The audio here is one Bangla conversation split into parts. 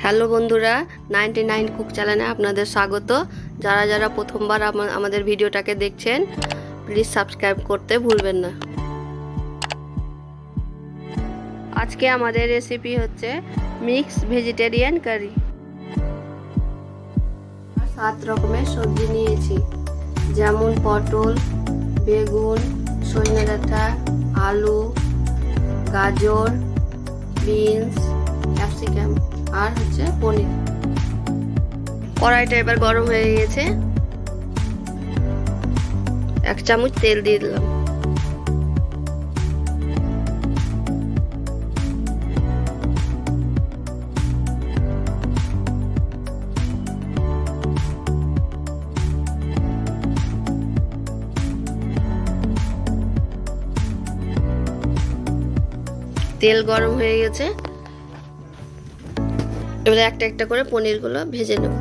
হ্যালো বন্ধুরা, 99 কুক চ্যানেলে আপনাদের স্বাগত। যারা যারা প্রথমবার আমাদের ভিডিওটাকে দেখছেন, প্লিজ সাবস্ক্রাইব করতে ভুলবেন না। আজকে আমাদের রেসিপি হচ্ছে মিক্স ভেজিটেরিয়ান কারি। 7 রকমের সবজি নিয়েছি, যেমন পটল, বেগুন, সজনে ডাঁটা, আলু, গাজর, বিনস, ক্যাপসিকাম আর হচ্ছে পনির। কড়াইটা এবার গরম হয়ে গেছে, 1 চামচ তেল দিয়ে দিলাম। তেল গরম হয়ে গেছে, এবারে একটা একটা করে পনিরগুলো ভেজে নেব।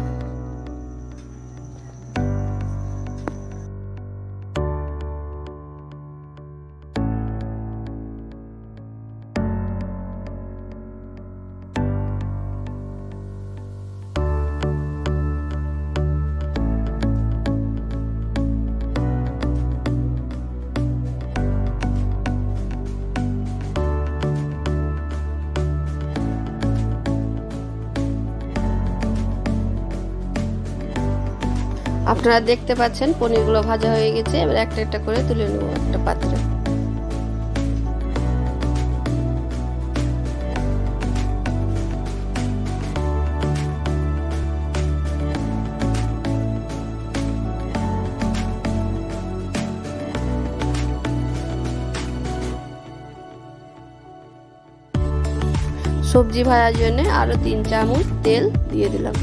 আপনারা দেখতে পাচ্ছেন পনিরগুলো ভাজা হয়ে গেছে, এবার একটা একটা করে তুলে নেব একটা পাত্রে। সবজি ভাজার জন্য আরো 3 চামচ তেল দিয়ে দিলাম।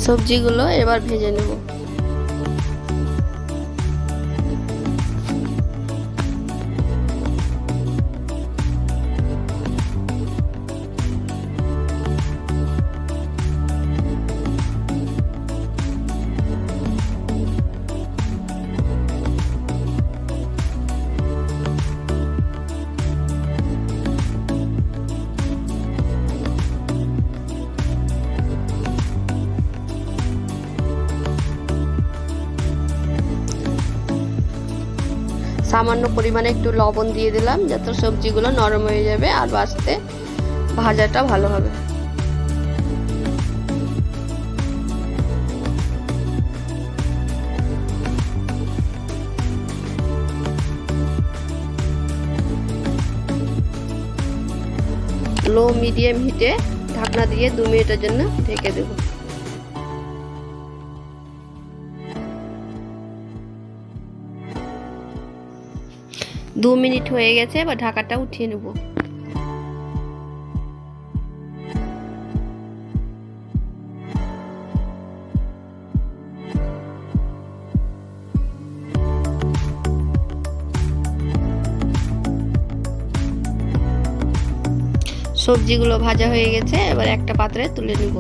সবজিগুলো এবার ভেজে নেব। সামান্য পরিমাণে একটু লবণ দিয়ে দিলাম, যাতে সবজিগুলো নরম হয়ে যাবে আর বাঁচতে ভাজাটা ভালো হবে। লো মিডিয়াম হিটে ঢাকনা দিয়ে 2 মিনিটের জন্য ঢেকে দেব। 2 মিনিট হয়ে গেছে, এবার ঢাকাটা উঠিয়ে নেব। সবজিগুলো ভাজা হয়ে গেছে, এবার একটা পাত্রে তুলে নেব।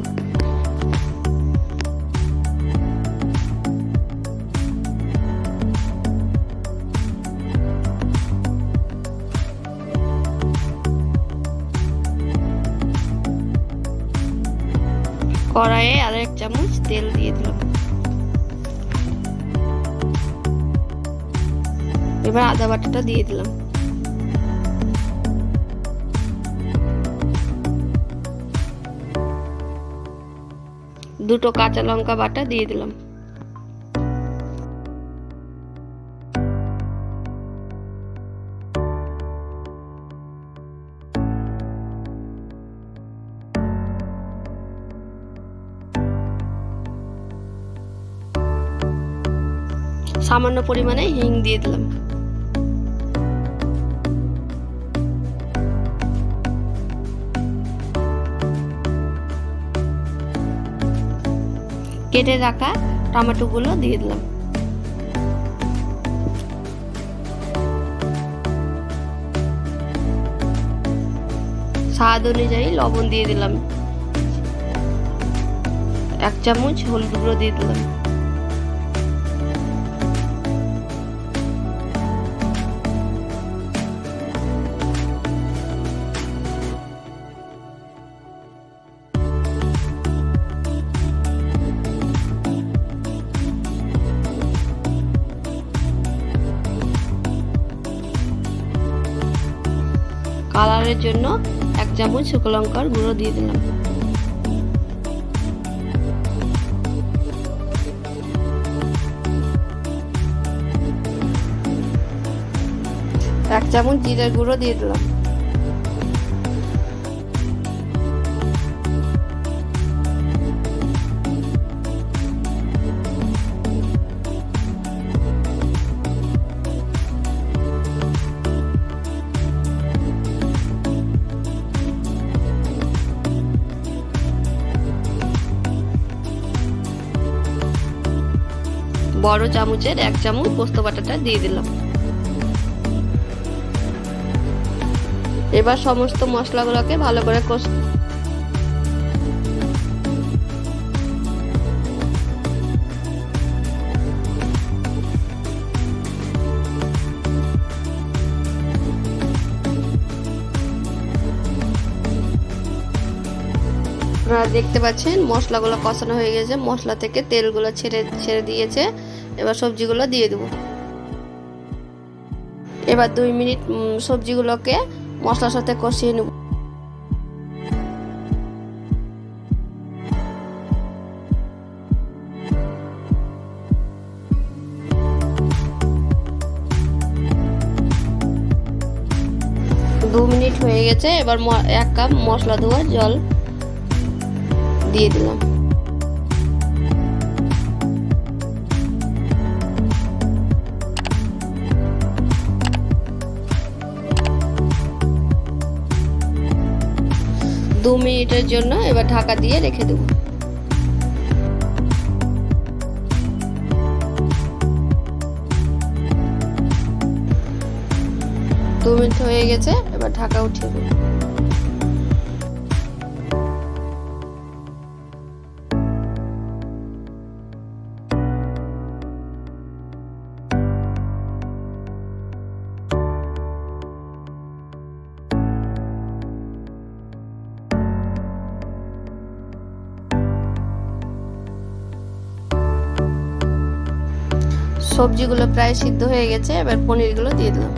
কড়াইয়ে আর 1 চামচ তেল দিয়ে দিলাম। এবার আদা বাটাটা দিয়ে দিলাম। দুটো কাঁচা লঙ্কা বাটা দিয়ে দিলাম। সামান্য পরিমাণে হিং দিয়ে দিলাম। কেটে রাখা টমেটোগুলো দিয়ে দিলাম। স্বাদ অনুযায়ী লবণ দিয়ে দিলাম। 1 চামচ হলুদ গুঁড়ো দিয়ে দিলাম। কালারের জন্য 1 চামচ শুকনো লঙ্কার গুঁড়ো দিয়ে দিলাম। এক চামচ জিরার গুঁড়ো দিয়ে দিলাম। বড় চামচের 1 চামচ পোস্ত বাটাটা দিয়ে দিলাম। এবার সমস্ত মশলাগুলোকে ভালো করে কষে আপনারা দেখতে পাচ্ছেন মশলাগুলো কষানো হয়ে গেছে, মশলা থেকে তেলগুলো ছেড়ে দিয়েছে। এবার সবজিগুলো দিয়ে দেব। এবার 2 মিনিট সবজিগুলোকে মশলার সাথে কষিয়ে নেব। দু মিনিট হয়ে গেছে। এবার 1 কাপ মশলা ধোয়া জল দিয়ে দিলাম। দু মিনিটের জন্য এবার ঢাকা দিয়ে রেখে দেব। 2 মিনিট হয়ে গেছে। এবার ঢাকা উঠিয়ে দেব। সবজিগুলো প্রায় সিদ্ধ হয়ে গেছে। এবার পনিরগুলো দিয়ে দিলাম।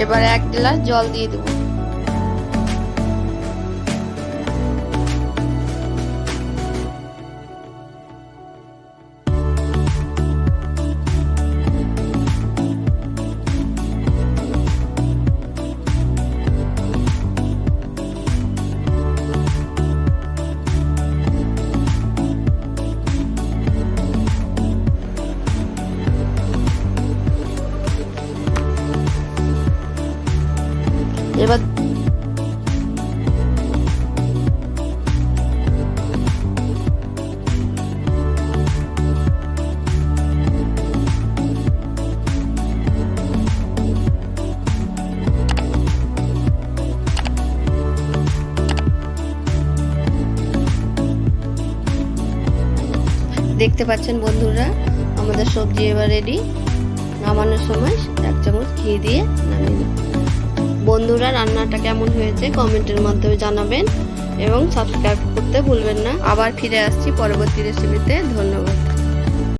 এবার 1 গ্লাস জল দিয়ে দেব। এবার দেখতে পাচ্ছেন বন্ধুরা, আমাদের সবজি এবার রেডি। নামানোর সময় 1 চামচ ঘি দিয়ে নামিয়ে নেব। বন্ধুরা, রান্নাটা কেমন হয়েছে কমেন্টের মাধ্যমে জানাবেন এবং সাবস্ক্রাইব করতে ভুলবেন না। আবার ফিরে আসছি পরবর্তী রেসিপিতে। ধন্যবাদ।